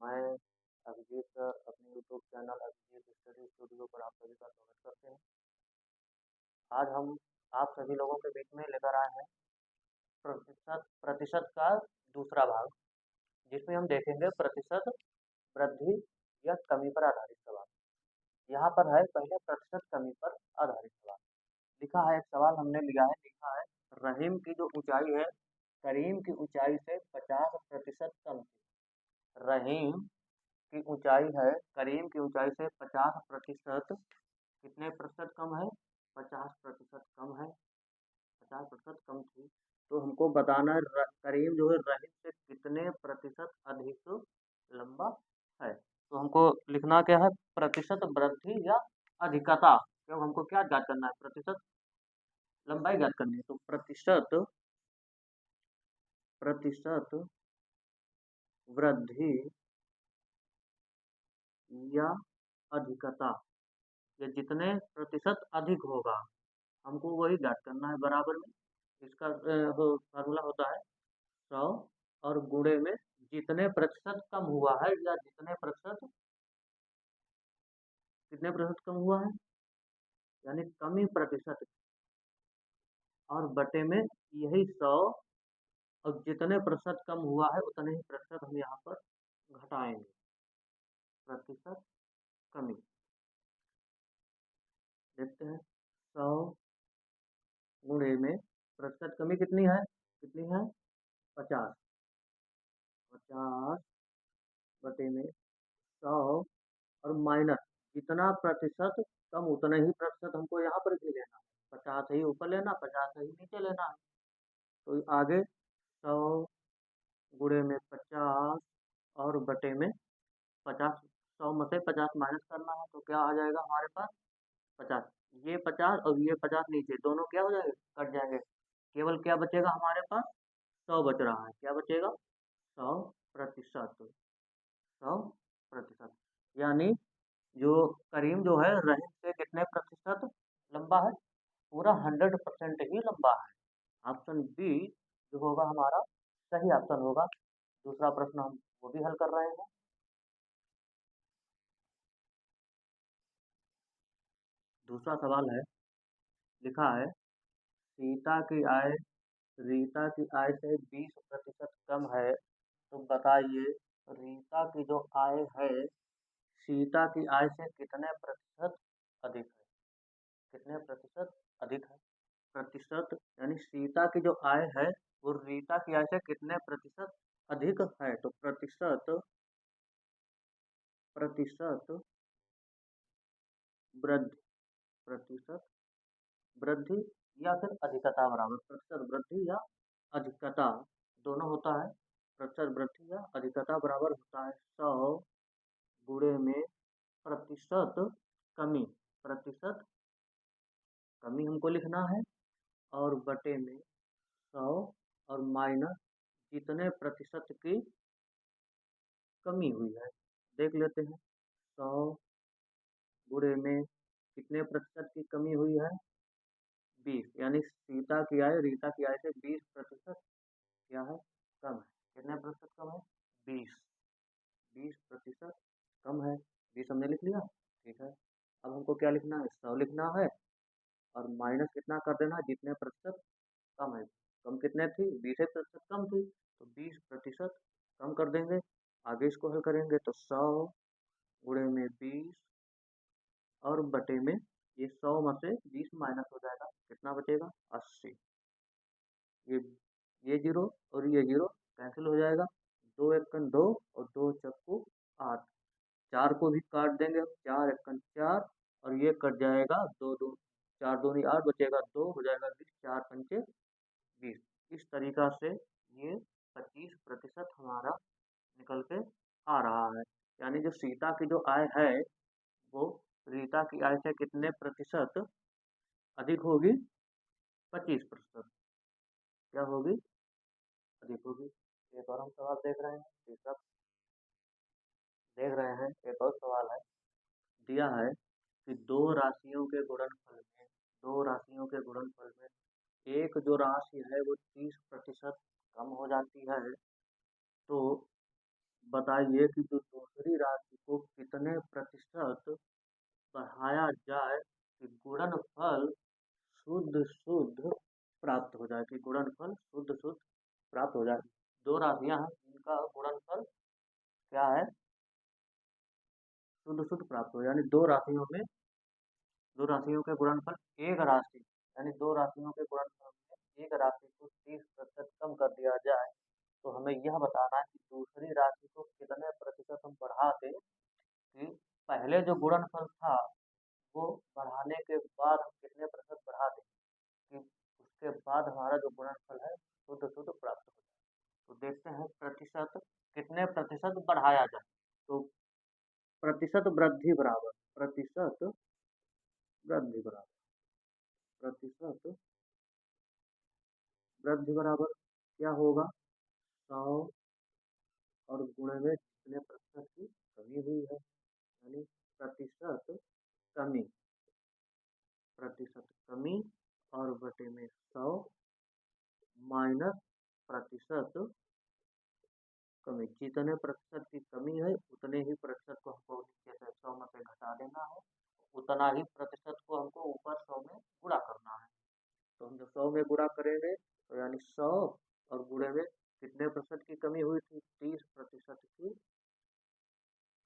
मैं अभिजीत सर अपने YouTube channel Abhijit Study Studio पर आप सभी का स्वागत करते हैं। आज हम आप सभी लोगों के बीच में लेकर आए हैं प्रतिशत प्रतिशत का दूसरा भाग, जिसमें हम देखेंगे प्रतिशत वृद्धि या कमी पर आधारित सवाल। यहाँ पर है पहले प्रतिशत कमी पर आधारित सवाल। लिखा है, एक सवाल हमने लिया है, लिखा है रहीम की जो ऊंचाई है करीम की ऊंचाई से 50% कम थी। रहीम की ऊंचाई है करीम की ऊंचाई से 50% कितने प्रतिशत कम है? 50% कम है, 50% कम थी। तो हमको बताना है करीम जो है रहीम से कितने प्रतिशत अधिक लंबा है। तो हमको लिखना क्या है? प्रतिशत वृद्धि या अधिकता। क्यों हमको क्या ज्ञात करना है? प्रतिशत लंबाई ज्ञात करनी है। तो प्रतिशत प्रतिशत वृद्धि या अधिकता, ये जितने प्रतिशत अधिक होगा हमको वही ज्ञात करना है बराबर में। इसका फार्मूला होता है 100 और गुणे में जितने प्रतिशत कम हुआ है या जितने प्रतिशत कितने प्रतिशत कम हुआ है यानी कमी प्रतिशत, और बटे में यही 100 और जितने प्रतिशत कम हुआ है उतने ही प्रतिशत हम यहाँ पर घटाएंगे। प्रतिशत कमी देखते हैं, 100 गुणे में प्रतिशत कमी कितनी है? कितनी है? 50। 50 बटे में 100 और माइनस जितना प्रतिशत कम उतना ही प्रतिशत हमको यहाँ पर भी लेना है। 50 ही ऊपर लेना, 50 ही नीचे लेना है। तो आगे 100 गुणे में 50 और बटे में 50, 100 में से 50 माइनस करना है तो क्या आ जाएगा हमारे पास? 50। ये 50 और ये 50 नीचे दोनों क्या हो जाएंगे? कट जाएंगे। केवल क्या बचेगा हमारे पास? 100 बच रहा है। क्या बचेगा? 100%। 100%, यानी जो करीम जो है रहीम से कितने प्रतिशत लंबा है? पूरा 100% ही लंबा है। ऑप्शन बी जो होगा हमारा सही ऑप्शन होगा। दूसरा प्रश्न हम वो भी हल कर रहे हैं। दूसरा सवाल है, लिखा है सीता की आय रीता की आय से 20% कम है, तो बताइए रीता की जो आय है सीता की आय से कितने प्रतिशत अधिक है? कितने प्रतिशत अधिक है? प्रतिशत यानी सीता की जो आय है वो रीता की आय से कितने प्रतिशत अधिक है। तो प्रतिशत प्रतिशत वृद्धि, प्रतिशत वृद्धि या फिर अधिकता बराबर प्रतिशत वृद्धि या अधिकता दोनों होता है। प्रतिशत वृद्धि या अधिकता बराबर होता है 100 गुणे में प्रतिशत कमी, प्रतिशत कमी हमको लिखना है, और बटे में 100 और माइनस जितने प्रतिशत की कमी हुई है। देख लेते हैं, 100 गुणे में कितने प्रतिशत की कमी हुई है? 20, यानी सीता की आय रीता की आय से 20% क्या है? कम है। कितने प्रतिशत कम है? 20। 20% कम है। 20 हमने लिख लिया, ठीक है। अब हमको क्या लिखना है? 100 लिखना है और माइनस कितना कर देना है? जितने प्रतिशत कम है। कम कितने थी? 20% कम थी, तो 20% कम कर देंगे। आगे इसको हल करेंगे तो 100 गुणे में 20 और बटे में ये 100 में से 20 माइनस हो जाएगा, कितना बचेगा? 80। ये ये जीरो और ये जीरो कैंसिल हो जाएगा। 2 एकन 2 और 2 चक्कू 8, 4 को भी काट देंगे, 4 एकन 4 और ये कट जाएगा, 2 2 4 दूनी 8 बचेगा 2 हो जाएगा 20, 4 पंचे 20। इस तरीका से ये 25% हमारा निकल के आ रहा है। यानी जो सीता की जो आय है वो रीता की आय से कितने प्रतिशत अधिक होगी? 25%। क्या होगी? अधिक होगी। एक और हम सवाल देख रहे हैं, तीसरा देख रहे हैं, एक और सवाल है। दिया है कि दो राशियों के गुणनफल में एक जो राशि है वो 30% कम हो जाती है, तो बताइए कि जो दूसरी राशि को कितने प्रतिशत बढ़ाया जाए कि गुणनफल शुद्ध शुद्ध प्राप्त हो जाए, कि गुणनफल शुद्ध शुद्ध प्राप्त हो जाए। दो राशियां हैं जिनका गुणनफल क्या है, शुद्ध शुद्ध प्राप्त हो, यानी दो राशियों के गुणनफल एक राशि, यानी दो राशियों के गुणनफल में एक राशि को 30% कम कर दिया जाए, तो हमें यह बताना है कि दूसरी राशि को कितने प्रतिशत हम बढ़ा दें कि पहले जो गुणनफल था वो बढ़ाने के बाद हम कितने प्रतिशत बढ़ा दें कि उसके बाद हमारा जो गुणनफल है शुद्ध शुद्ध प्राप्त हो जाए। तो देखते हैं प्रतिशत, कितने प्रतिशत बढ़ाया जाए। तो प्रतिशत वृद्धि बराबर प्रतिशत वृद्धि बराबर प्रतिशत वृद्धि बराबर क्या होगा, 100 और गुणे में कितने प्रतिशत की कमी हुई है, यानी प्रतिशत कमी और बटे में 100 माइनस प्रतिशत कमी, जितने प्रतिशत की कमी है उतने ही प्रतिशत को हमको नीचे से 100 में से घटा देना है, उतना ही प्रतिशत को हमको ऊपर 100 में गुणा करना है। तो हम जब 100 में गुणा करेंगे तो यानी 100 और गुणे में कितने प्रतिशत की कमी हुई थी, 30% की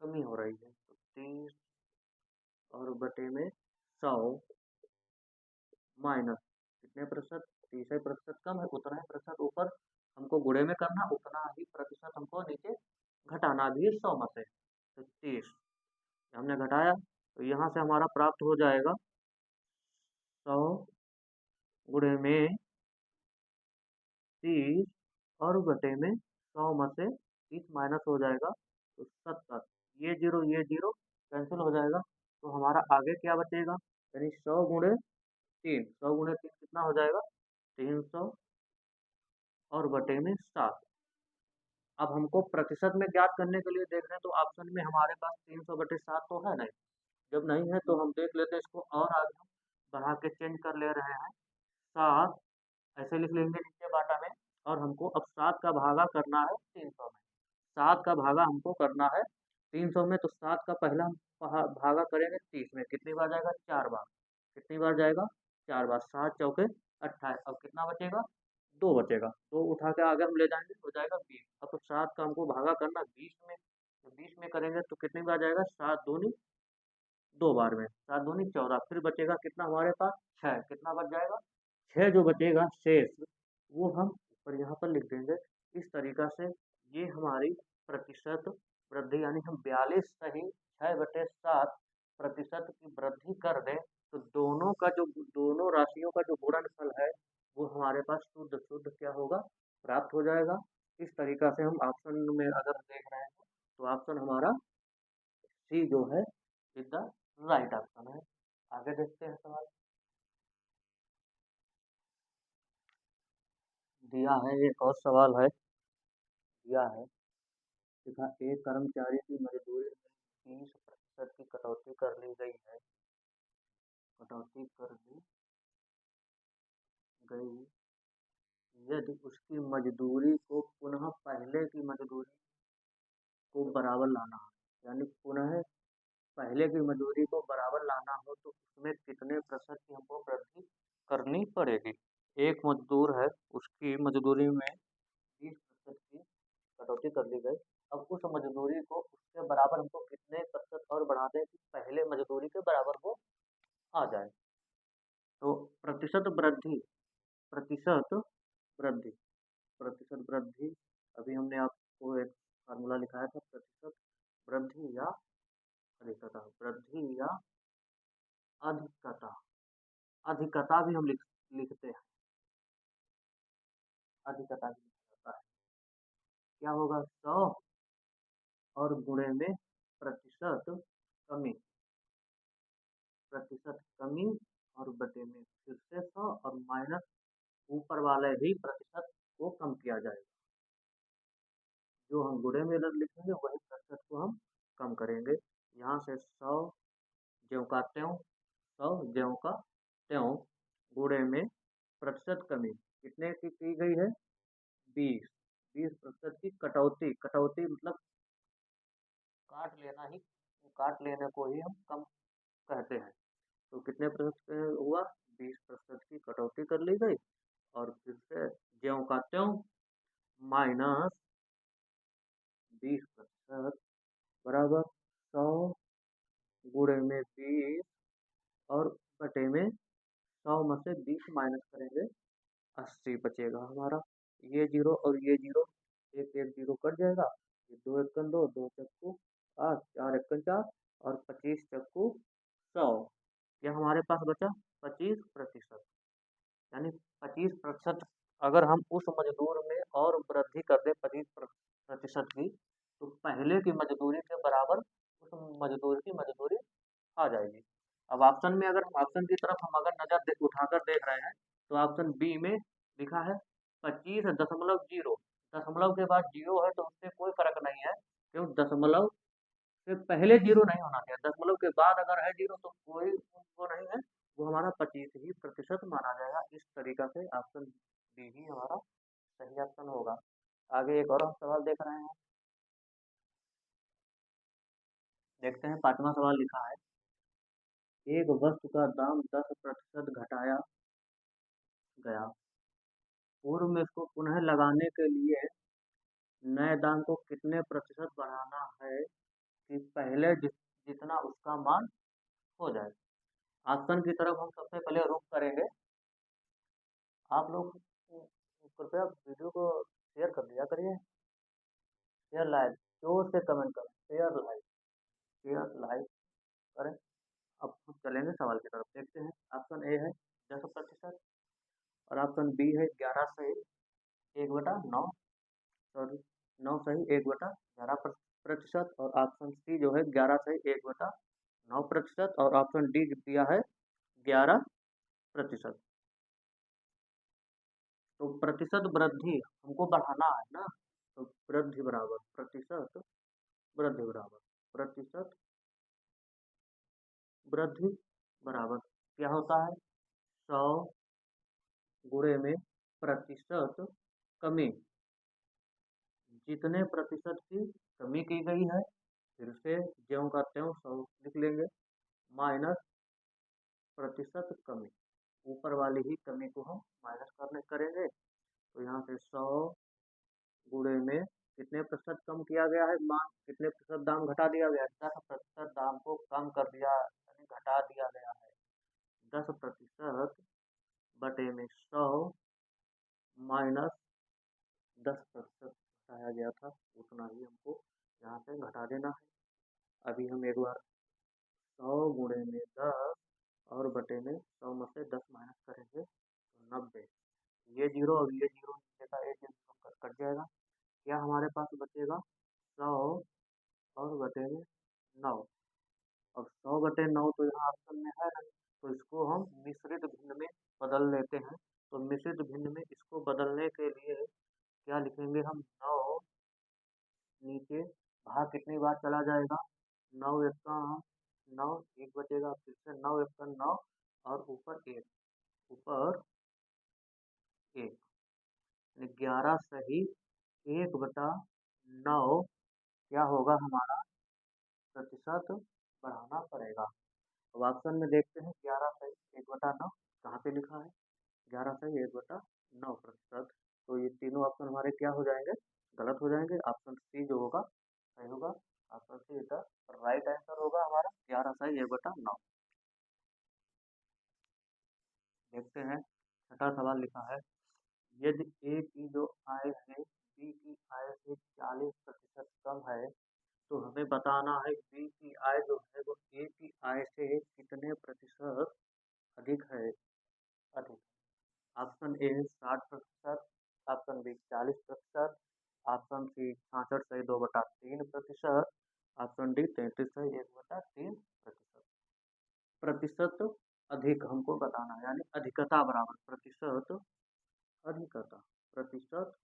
कमी हो रही है। तो 30 और बटे में 100 माइनस कितने प्रतिशत, 30% कम है, उतना ही प्रतिशत ऊपर हमको गुणे में करना, उतना ही प्रतिशत हमको नीचे घटाना भी है 100 में से। तो 30 हमने घटाया तो यहाँ से हमारा प्राप्त हो जाएगा 100 गुणे में 30 और बटे में 100 में से 30 माइनस हो जाएगा तो 70, ये जीरो कैंसिल हो जाएगा, तो हमारा आगे क्या बचेगा, यानी 100 गुणे 3, 100 गुणे 3 कितना हो जाएगा 300 और बटे में 7। अब हमको प्रतिशत में ज्ञात करने के लिए देख रहे हैं तो ऑप्शन में हमारे पास 300/7 तो है नहीं, जब नहीं है तो हम देख लेते हैं इसको, और आगे हम बढ़ा के चेंज कर ले रहे हैं 7, ऐसे लिख लेंगे नीचे बाटा में, और हमको अब 7 का भागा करना है 300 में, 7 का भागा हमको करना है 300 में, तो 7 का पहला हम भागा करेंगे 30 में, कितनी बार जाएगा 4 बार, कितनी बार जाएगा 4 बार, 7 चौके 28, अब कितना बचेगा 2 बचेगा, 2 उठा के आगे हम ले जाएंगे हो जाएगा 20। अब तो 7 का हमको भागा करना 20 में, तो 20 में करेंगे तो कितनी बार जाएगा 7 दूनी 2 बार में, 7 दूनी 14, फिर बचेगा कितना हमारे पास 6, कितना बच जाएगा 6, जो बचेगा शेष वो हम ऊपर यहाँ पर लिख देंगे। इस तरीका से ये हमारी प्रतिशत वृद्धि, यानी हम 42 सही 6/7 प्रतिशत की वृद्धि कर दें तो दोनों राशियों का जो गुणनफल है वो हमारे पास शुद्ध शुद्ध क्या होगा, प्राप्त हो जाएगा। इस तरीका से हम ऑप्शन में अगर देख रहे हैं तो ऑप्शन हमारा सी जो है इज द राइट ऑप्शन है। आगे देखते हैं सवाल दिया है, एक और सवाल है दिया है, लिखा एक कर्मचारी की मजदूरी में 20% की कटौती कर ली गई है, कटौती कर ली गई, यदि उसकी मजदूरी को पुनः पहले की मजदूरी को बराबर लाना है, यानी पुनः पहले की मजदूरी को बराबर लाना हो तो उसमें कितने प्रतिशत की हमको वृद्धि करनी पड़ेगी। एक मजदूर है, उसकी मजदूरी में 20% की कटौती कर ली गई, अब उस मजदूरी को उसके बराबर हमको कितने प्रतिशत और बढ़ा दें कि पहले मजदूरी के बराबर वो आ जाए। तो प्रतिशत वृद्धि प्रतिशत वृद्धि अभी हमने आपको एक फार्मूला लिखाया था, प्रतिशत वृद्धि या अधिकता, अधिकता भी हम लिखते हैं, अधिकता भी लिखा जाता है, क्या होगा 100 और गुणे में प्रतिशत कमी, प्रतिशत कमी और बटे में फिर से 100 और माइनस ऊपर वाले ही प्रतिशत को कम किया जाएगा, जो हम गुणे में लिखेंगे वही प्रतिशत को हम कम करेंगे। यहाँ से 100 ज्यों का त्यों, 100 ज्यों का त्यों गुणे में प्रतिशत कमी कितने की गई है 20, 20% की कटौती, कटौती मतलब काट लेना ही, काट लेने को ही हम कम कहते हैं। तो कितने प्रतिशत हुआ, 20% की कटौती कर ली गई और फिर से ज्यों का त्यों माइनस 20% बराबर 100 गुणे में 20 और बटे में 100 में से 20 माइनस करेंगे 80 बचेगा हमारा। ये जीरो और ये जीरो, एक एक जीरो कट जाएगा, ये 2 एकन 2, 2 चक्कू 8, 4 एकन 4 और 25 चक्कू 100। यह हमारे पास बचा 25%। यानी 25% अगर हम उस मजदूर में और वृद्धि कर दें 25% की, तो पहले की मजदूरी के बराबर उस मजदूर की मजदूरी आ जाएगी। अब ऑप्शन में अगर हम ऑप्शन की तरफ हम अगर नजर उठाकर देख रहे हैं, तो ऑप्शन बी में लिखा है 25.0। दशमलव के बाद जीरो है तो उससे कोई फर्क नहीं है, क्योंकि दशमलव से पहले जीरो नहीं होना चाहिए। दशमलव के बाद अगर है जीरो तो कोई वो नहीं है, वो हमारा 25% माना जाएगा। इस तरीका से ऑप्शन बी ही हमारा सही ऑप्शन होगा। आगे एक और हम सवाल देख रहे हैं, देखते हैं। 5वां सवाल लिखा है, एक वस्तु का दाम 10% घटाया गया, पूर्व में इसको पुनः लगाने के लिए नए दाम को कितने प्रतिशत बढ़ाना है कि पहले जितना उसका मान हो जाए। ऑप्शन की तरफ हम सबसे पहले रुख करेंगे। आप लोग कृपया वीडियो को शेयर कर दिया करिए, शेयर लाइक, जोर से कमेंट करें, शेयर लाइक करें। अब हम चलेंगे सवाल की तरफ, देखते हैं। ऑप्शन ए है 10% और ऑप्शन बी है 11 से 1/9, सॉरी 9 सही 1/11% और ऑप्शन सी जो है 11 से 1/9% और ऑप्शन डी दिया है 11%। तो प्रतिशत वृद्धि हमको बढ़ाना है ना, तो वृद्धि बराबर प्रतिशत वृद्धि बराबर प्रतिशत वृद्धि बराबर क्या होता है, 100 गुणे में प्रतिशत कमी। जितने प्रतिशत की कमी की गई है, फिर से ज्यों का त्यों 100 लिख लेंगे, माइनस प्रतिशत कमी, ऊपर वाली ही कमी को हम माइनस करेंगे। तो यहाँ से 100 गुणे में कितने प्रतिशत कम किया गया है, मान कितने प्रतिशत दाम घटा दिया गया है, 10% दाम को कम कर दिया यानी घटा दिया गया है। 10% बटे में 100 माइनस 10% घटाया गया था, उतना ही हमको यहाँ से घटा देना है। अभी हम एक बार 100 गुणे में 10 और बटे में 100 में से 10 माइनस करेंगे तो 90। ये जीरो और ये जीरो नीचे का एक जीरो कट जाएगा, क्या हमारे पास बचेगा 100 और बटे में 9। अब 100/9 तो यहाँ ऑप्शन में है नहीं, तो इसको हम मिश्रित भिन्न में बदल लेते हैं। तो मिश्रित भिन्न में इसको बदलने के लिए क्या लिखेंगे हम, 9 नीचे भाग कितनी बार चला जाएगा, 9 एकम 9, एक बचेगा, फिर से 9 एकम 9 और ऊपर 1, ऊपर 1 यानी 11 सही 1/9 क्या होगा हमारा प्रतिशत बढ़ाना पड़ेगा। अब ऑप्शन में देखते हैं 11 सही 1/9 कहाँ पे लिखा है, 11 सही 1/9%। तो ये तीनों ऑप्शन हमारे क्या हो जाएंगे, गलत हो जाएंगे। ऑप्शन सी जो होगा सही होगा, option C is the right answer होगा हमारा, 11 सही 1/9। देखते हैं, छठा सवाल लिखा है, यदि ए की जो आय है बी की आय से 40% कम है, तो हमें बताना है बी की आय जो है वो ए की आय से कितने प्रतिशत अधिक है, अधिक। Option A 60%, option B 40%, option C 66 सही 2/3%, ऑप्शन डी 33 सही 1/3%। प्रतिशत अधिक हमको बताना है, यानी अधिकता बराबर प्रतिशत अधिकता, प्रतिशत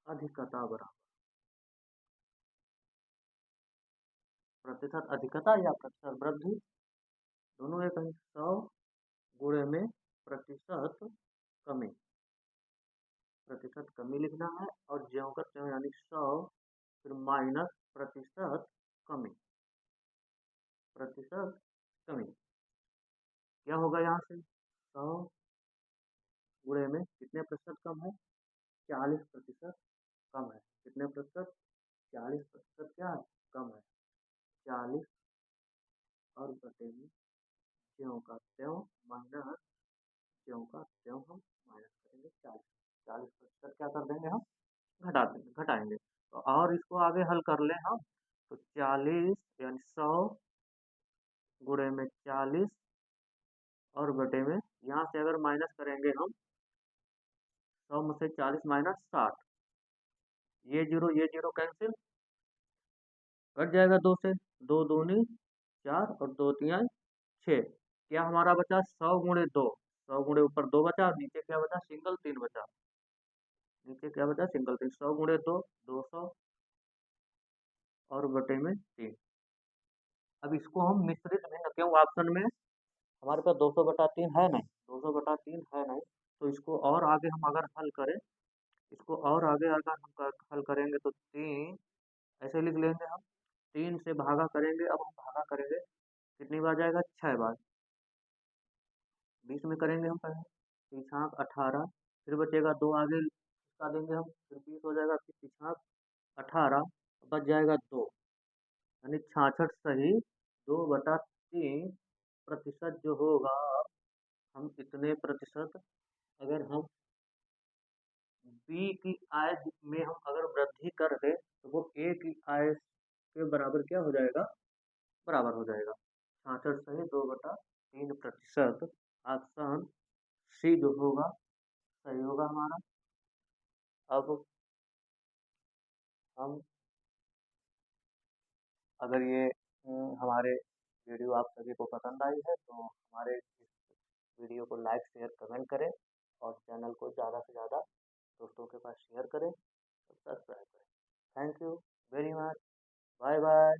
अधिकता बराबर प्रतिशत अधिकता या प्रतिशत वृद्धि, दोनों एक है। 100 गुणे में प्रतिशत कमी, प्रतिशत कमी लिखना है और ज्यों का त्यों यानी 100 फिर माइनस प्रतिशत कमी, प्रतिशत कमी क्या होगा यहाँ से 100 गुणे में कितने प्रतिशत कम है 40% कम है। कितने प्रतिशत 40% क्या है कम है 40 और बटे में ज्यों का त्यों माइनस ज्यों का त्यों हम माइनस करेंगे 40% क्या कर देंगे हम घटा देंगे घटाएंगे। तो और इसको आगे हल कर ले हम तो 40 यानी 100 गुणे में 40 और बटे में यहाँ से अगर माइनस करेंगे हम 100 में से 40 माइनस 60 ये जीरो कैंसिल कट जाएगा 2 से 2 दूनी 4 और 2 तिहाई 6 क्या हमारा बचा 100 गुणे 2 100 गुणे ऊपर 2 बचा और नीचे क्या बचा सिंगल 3 बचा नीचे क्या बचा सिंगल 3 100 गुणे 2 200 और बटे में 3। अब इसको हम मिश्रित भिन्न क्यों ऑप्शन में हमारे पास 200/3 है नहीं 200/3 है नहीं तो इसको और आगे हम अगर हल करें इसको और आगे अगर हम हल करेंगे तो 3 ऐसे लिख लेंगे हम 3 से भागा करेंगे। अब हम भागा करेंगे कितनी बार जाएगा 6 बार 20 में करेंगे हम पहले 18 फिर बचेगा 2 आगे इसका देंगे हम फिर 20 हो जाएगा फिर 18 बच जाएगा 2 यानी 66 सही 2/3 प्रतिशत जो होगा हम इतने प्रतिशत अगर हम बी की आय में हम अगर वृद्धि कर दे तो वो ए की आय के बराबर क्या हो जाएगा बराबर हो जाएगा 66 सही 2/3 प्रतिशत ऑप्शन सी जो होगा सही होगा हमारा। अब हम अगर ये हमारे वीडियो आप सभी को पसंद आई है तो हमारे इस वीडियो को लाइक शेयर कमेंट करें और चैनल को ज़्यादा से ज़्यादा दोस्तों के पास शेयर करें और सब्सक्राइब करें। Thank you very much bye bye.